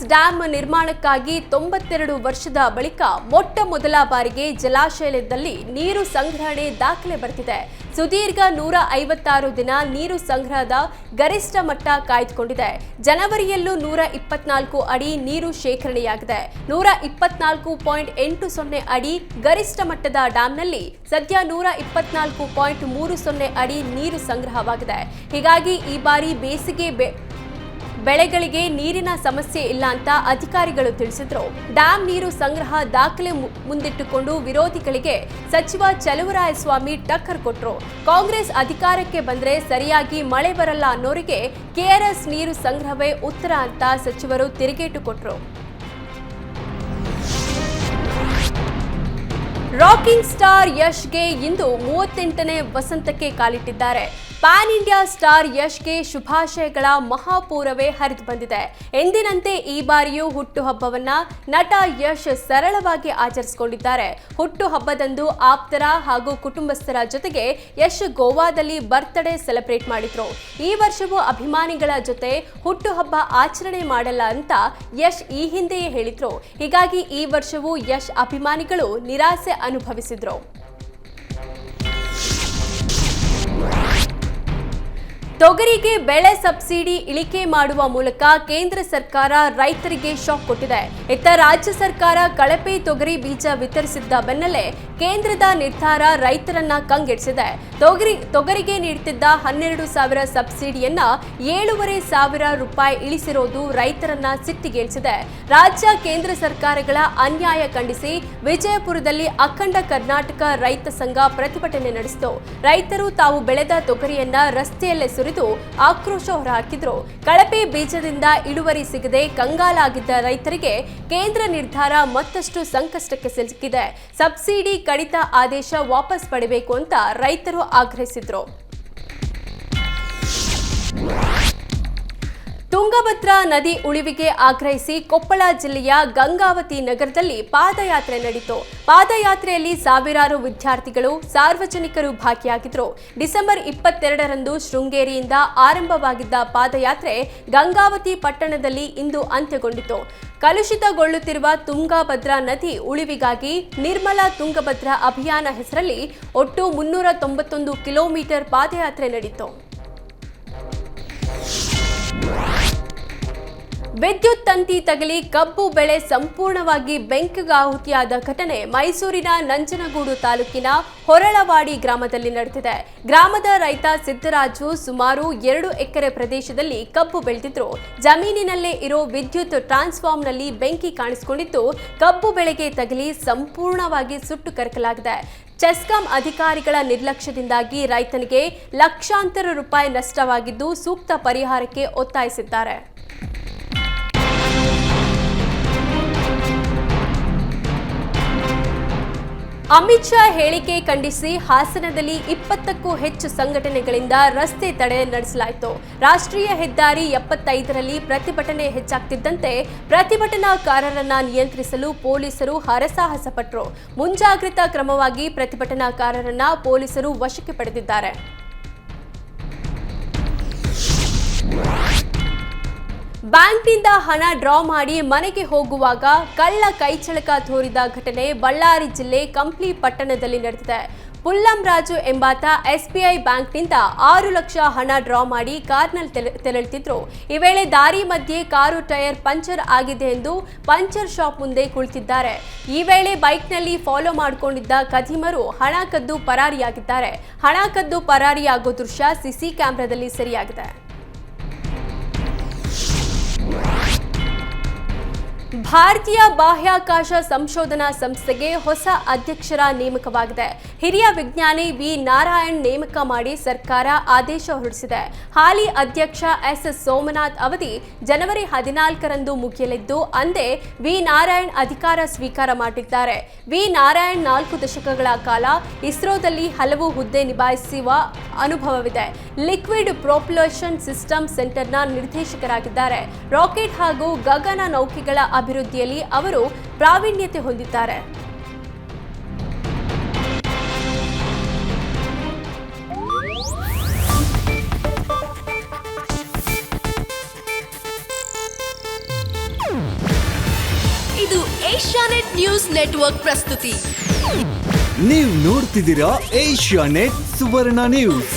KRS dam ನಿರ್ಮಾಣಕ್ಕಾಗಿ 92 ವರ್ಷದ ಬಳಿಕ ಮೊಟ್ಟ ಮೊದಲ ಬಾರಿಗೆ ಜಲಾಶಯದಲ್ಲಿ ನೀರು ಸಂಗ್ರಹಣೆ ದಾಖಲೆ ಬರೆದಿದೆ. ಸುದೀರ್ಘ 156 ದಿನ ನೀರು ಸಂಗ್ರಹದ ಗರಿಷ್ಠ ಮಟ್ಟ ಕಾಯ್ದುಕೊಂಡಿದೆ. ಜನವರಿಯಲ್ಲೂ 124 ಅಡಿ ನೀರು ಶೇಖರಣೆಯಾಗಿದೆ. 124.80 ಅಡಿ ಗರಿಷ್ಠ ಮಟ್ಟದ ಡ್ಯಾಂನಲ್ಲಿ ಸದ್ಯ 124.30 ಅಡಿ ನೀರು ಸಂಗ್ರಹವಾಗಿದೆ. ಹೀಗಾಗಿ ಈ ಬಾರಿ ಬೇಸಿಗೆ ಬೆಳೆಗಳಿಗೆ ನೀರಿನ ಸಮಸ್ಯೆ ಇಲ್ಲ ಅಂತ ಅಧಿಕಾರಿಗಳು ತಿಳಿಸಿದ್ರು. ಡ್ಯಾಂ ನೀರು ಸಂಗ್ರಹ ದಾಖಲೆ ಮುಂದಿಟ್ಟುಕೊಂಡು ವಿರೋಧಿಗಳಿಗೆ ಸಚಿವ ಚಲುವರಾಯಸ್ವಾಮಿ ಟಕ್ಕರ್ ಕೊಟ್ರು. ಕಾಂಗ್ರೆಸ್ ಅಧಿಕಾರಕ್ಕೆ ಬಂದ್ರೆ ಸರಿಯಾಗಿ ಮಳೆ ಬರಲ್ಲ ಅನ್ನೋರಿಗೆ ಕೆಆರ್ಎಸ್ ನೀರು ಸಂಗ್ರಹವೇ ಉತ್ತರ ಅಂತ ಸಚಿವರು ತಿರುಗೇಟು ಕೊಟ್ರು. ರಾಕಿಂಗ್ ಸ್ಟಾರ್ ಯಶ್ಗೆ ಇಂದು 38ನೇ ವಸಂತಕ್ಕೆ ಕಾಲಿಟ್ಟಿದ್ದಾರೆ. ಪ್ಯಾನ್ ಇಂಡಿಯಾ ಸ್ಟಾರ್ ಯಶ್ಗೆ ಶುಭಾಶಯಗಳ ಮಹಾಪೂರವೇ ಹರಿದು ಬಂದಿದೆ. ಎಂದಿನಂತೆ ಈ ಬಾರಿಯೂ ಹುಟ್ಟುಹಬ್ಬವನ್ನ ನಟ ಯಶ್ ಸರಳವಾಗಿ ಆಚರಿಸಿಕೊಂಡಿದ್ದಾರೆ. ಹುಟ್ಟುಹಬ್ಬದಂದು ಆಪ್ತರ ಹಾಗೂ ಕುಟುಂಬಸ್ಥರ ಜೊತೆಗೆ ಯಶ್ ಗೋವಾದಲ್ಲಿ ಬರ್ತ್ಡೇ ಸೆಲೆಬ್ರೇಟ್ ಮಾಡಿದ್ರು. ಈ ವರ್ಷವೂ ಅಭಿಮಾನಿಗಳ ಜೊತೆ ಹುಟ್ಟುಹಬ್ಬ ಆಚರಣೆ ಮಾಡಲ್ಲ ಅಂತ ಯಶ್ ಈ ಹಿಂದೆಯೇ ಹೇಳಿದ್ರು. ಹೀಗಾಗಿ ಈ ವರ್ಷವೂ ಯಶ್ ಅಭಿಮಾನಿಗಳು ನಿರಾಸೆ ಅನುಭವಿಸಿದ್ರು. ತೊಗರಿಗೆ ಬೆಳೆ ಸಬ್ಸಿಡಿ ಇಳಿಕೆ ಮಾಡುವ ಮೂಲಕ ಕೇಂದ್ರ ಸರ್ಕಾರ ರೈತರಿಗೆ ಶಾಕ್ ಕೊಟ್ಟಿದೆ. ಇತ್ತ ರಾಜ್ಯ ಸರ್ಕಾರ ಕಳಪೆ ತೊಗರಿ ಬೀಜ ವಿತರಿಸಿದ್ದ ಬೆನ್ನಲ್ಲೇ ಕೇಂದ್ರದ ನಿರ್ಧಾರ ರೈತರನ್ನ ಕಂಗೆಡಿಸಿದೆ. ತೊಗರಿಗೆ ನೀಡುತ್ತಿದ್ದ 12,000 ಸಬ್ಸಿಡಿಯನ್ನ 7,500 ರೂಪಾಯಿ ಇಳಿಸಿರೋದು ರೈತರನ್ನ ಸಿಟ್ಟಿಗೇಳಿಸಿದೆ. ರಾಜ್ಯ ಕೇಂದ್ರ ಸರ್ಕಾರಗಳ ಅನ್ಯಾಯ ಖಂಡಿಸಿ ವಿಜಯಪುರದಲ್ಲಿ ಅಖಂಡ ಕರ್ನಾಟಕ ರೈತ ಸಂಘ ಪ್ರತಿಭಟನೆ ನಡೆಸಿತು. ರೈತರು ತಾವು ಬೆಳೆದ ತೊಗರಿಯನ್ನ ರಸ್ತೆಯಲ್ಲೇ ಸುರಿದು ಆಕ್ರೋಶ ಹೊರಹಾಕಿದ್ರು. ಕಳಪೆ ಬೀಜದಿಂದ ಇಳುವರಿ ಸಿಗದೆ ಕಂಗಾಲಾಗಿದ್ದ ರೈತರಿಗೆ ಕೇಂದ್ರ ನಿರ್ಧಾರ ಮತ್ತಷ್ಟು ಸಂಕಷ್ಟಕ್ಕೆ ಸಿಲುಕಿದೆ. ಸಬ್ಸಿಡಿ ಕಡಿತ ಆದೇಶ ವಾಪಸ್ ಪಡೆಯಬೇಕು ಅಂತ ರೈತರು ಆಗ್ರಹಿಸಿದ್ರು. ತುಂಗಭದ್ರಾ ನದಿ ಉಳಿವಿಗೆ ಆಗ್ರಹಿಸಿ ಕೊಪ್ಪಳ ಜಿಲ್ಲೆಯ ಗಂಗಾವತಿ ನಗರದಲ್ಲಿ ಪಾದಯಾತ್ರೆ ನಡೆಯಿತು. ಪಾದಯಾತ್ರೆಯಲ್ಲಿ ಸಾವಿರಾರು ವಿದ್ಯಾರ್ಥಿಗಳು, ಸಾರ್ವಜನಿಕರು ಭಾಗಿಯಾಗಿದ್ದರು. ಡಿಸೆಂಬರ್ 22ರಂದು ಶೃಂಗೇರಿಯಿಂದ ಆರಂಭವಾಗಿದ್ದ ಪಾದಯಾತ್ರೆ ಗಂಗಾವತಿ ಪಟ್ಟಣದಲ್ಲಿ ಇಂದು ಅಂತ್ಯಗೊಂಡಿತು. ಕಲುಷಿತಗೊಳ್ಳುತ್ತಿರುವ ತುಂಗಭದ್ರಾ ನದಿ ಉಳಿವಿಗಾಗಿ ನಿರ್ಮಲ ತುಂಗಭದ್ರಾ ಅಭಿಯಾನ ಹೆಸರಲ್ಲಿ ಒಟ್ಟು 391 ಕಿಲೋಮೀಟರ್ ಪಾದಯಾತ್ರೆ ನಡೆಯಿತು. ವಿದ್ಯುತ್ ತಂತಿ ತಗುಲಿ ಕಬ್ಬು ಬೆಳೆ ಸಂಪೂರ್ಣವಾಗಿ ಬೆಂಕಿಗಾಹುತಿಯಾದ ಘಟನೆ ಮೈಸೂರಿನ ನಂಜನಗೂಡು ತಾಲೂಕಿನ ಹೊರಳವಾಡಿ ಗ್ರಾಮದಲ್ಲಿ ನಡೆದಿದೆ. ಗ್ರಾಮದ ರೈತ ಸಿದ್ದರಾಜು ಸುಮಾರು 2 ಎಕರೆ ಪ್ರದೇಶದಲ್ಲಿ ಕಬ್ಬು ಬೆಳೆದಿದ್ರು. ಜಮೀನಿನಲ್ಲೇ ಇರೋ ವಿದ್ಯುತ್ ಟ್ರಾನ್ಸ್ಫಾರ್ಮರ್ನಲ್ಲಿ ಬೆಂಕಿ ಕಾಣಿಸಿಕೊಂಡಿದ್ದು ಕಬ್ಬು ಬೆಳೆಗೆ ತಗುಲಿ ಸಂಪೂರ್ಣವಾಗಿ ಸುಟ್ಟು ಕರಕಲಾಗಿದೆ. ಚೆಸ್ಕಾಂ ಅಧಿಕಾರಿಗಳ ನಿರ್ಲಕ್ಷ್ಯದಿಂದಾಗಿ ರೈತನಿಗೆ ಲಕ್ಷಾಂತರ ರೂಪಾಯಿ ನಷ್ಟವಾಗಿದ್ದು ಸೂಕ್ತ ಪರಿಹಾರಕ್ಕೆ ಒತ್ತಾಯಿಸಿದ್ದಾರೆ. ಅಮಿತ್ ಶಾ ಹೇಳಿಕೆ ಖಂಡಿಸಿ ಹಾಸನದಲ್ಲಿ 20ಕ್ಕೂ ಹೆಚ್ಚು ಸಂಘಟನೆಗಳಿಂದ ರಸ್ತೆ ತಡೆ ನಡೆಸಲಾಯಿತು. ರಾಷ್ಟ್ರೀಯ ಹೆದ್ದಾರಿ 75ರಲ್ಲಿ ಪ್ರತಿಭಟನೆ ಹೆಚ್ಚಾಗ್ತಿದ್ದಂತೆ ಪ್ರತಿಭಟನಾಕಾರರನ್ನ ನಿಯಂತ್ರಿಸಲು ಪೊಲೀಸರು ಹರಸಾಹಸ ಪಟ್ಟರು. ಮುಂಜಾಗ್ರತಾ ಕ್ರಮವಾಗಿ ಪ್ರತಿಭಟನಾಕಾರರನ್ನ ಪೊಲೀಸರು ವಶಕ್ಕೆ ಪಡೆದಿದ್ದಾರೆ. ಬ್ಯಾಂಕ್ನಿಂದ ಹಣ ಡ್ರಾ ಮಾಡಿ ಮನೆಗೆ ಹೋಗುವಾಗ ಕಳ್ಳ ಕೈಚಳಕ ತೋರಿದ ಘಟನೆ ಬಳ್ಳಾರಿ ಜಿಲ್ಲೆ ಕಂಪ್ಲಿ ಪಟ್ಟಣದಲ್ಲಿ ನಡೆದಿದೆ. ಪುಲ್ಲಂ ರಾಜು ಎಂಬಾತ ಎಸ್ಬಿಐ ಬ್ಯಾಂಕ್ನಿಂದ 6 ಲಕ್ಷ ಹಣ ಡ್ರಾ ಮಾಡಿ ಕಾರ್ನಲ್ಲಿ ತೆರಳುತ್ತಿದ್ರು. ಈ ವೇಳೆ ದಾರಿ ಮಧ್ಯೆ ಕಾರು ಟೈರ್ ಪಂಚರ್ ಆಗಿದೆ ಎಂದು ಪಂಚರ್ ಶಾಪ್ ಮುಂದೆ ಕುಳಿತಿದ್ದಾರೆ. ಈ ವೇಳೆ ಬೈಕ್ನಲ್ಲಿ ಫಾಲೋ ಮಾಡಿಕೊಂಡಿದ್ದ ಖದೀಮರು ಹಣ ಕದ್ದು ಪರಾರಿಯಾಗಿದ್ದಾರೆ. ಹಣ ಕದ್ದು ಪರಾರಿಯಾಗೋ ದೃಶ್ಯ ಸಿಸಿ ಕ್ಯಾಮೆರಾದಲ್ಲಿ ಸೆರೆಯಾಗಿದೆ. ಭಾರತೀಯ ಬಾಹ್ಯಾಕಾಶ ಸಂಶೋಧನಾ ಸಂಸ್ಥೆಗೆ ಹೊಸ ಅಧ್ಯಕ್ಷರ ನೇಮಕವಾಗಿದೆ. ಹಿರಿಯ ವಿಜ್ಞಾನಿ ವಿ ನಾರಾಯಣ್ ನೇಮಕ ಮಾಡಿ ಸರ್ಕಾರ ಆದೇಶ ಹೊರಡಿಸಿದೆ. ಹಾಲಿ ಅಧ್ಯಕ್ಷ ಎಸ್ ಸೋಮನಾಥ್ ಅವಧಿ ಜನವರಿ 14ರಂದು ಮುಗಿಯಲಿದ್ದು ಅಂದೇ ವಿ ನಾರಾಯಣ್ ಅಧಿಕಾರ ಸ್ವೀಕಾರ ಮಾಡಿದ್ದಾರೆ. ವಿ ನಾರಾಯಣ್ 4 ದಶಕಗಳ ಕಾಲ ಇಸ್ರೋದಲ್ಲಿ ಹಲವು ಹುದ್ದೆ ನಿಭಾಯಿಸುವ ಅನುಭವವಿದೆ. ಲಿಕ್ವಿಡ್ ಪ್ರೊಪಲ್ಷನ್ ಸಿಸ್ಟಮ್ ಸೆಂಟರ್ನ ನಿರ್ದೇಶಕರಾಗಿದ್ದಾರೆ. ರಾಕೆಟ್ ಹಾಗೂ ಗಗನ ನೌಕೆಗಳ ಅಭಿವೃದ್ಧಿಯಲ್ಲಿ ಅವರು ಪ್ರಾವೀಣ್ಯತೆ ಹೊಂದಿದ್ದಾರೆ. ಏಷ್ಯಾನೆಟ್ ನ್ಯೂಸ್ ನೆಟ್ವರ್ಕ್ ಪ್ರಸ್ತುತಿ. ನೀವು ನೋಡ್ತಿದ್ದೀರಾ ಏಷ್ಯಾನೆಟ್ ಸುವರ್ಣ ನ್ಯೂಸ್.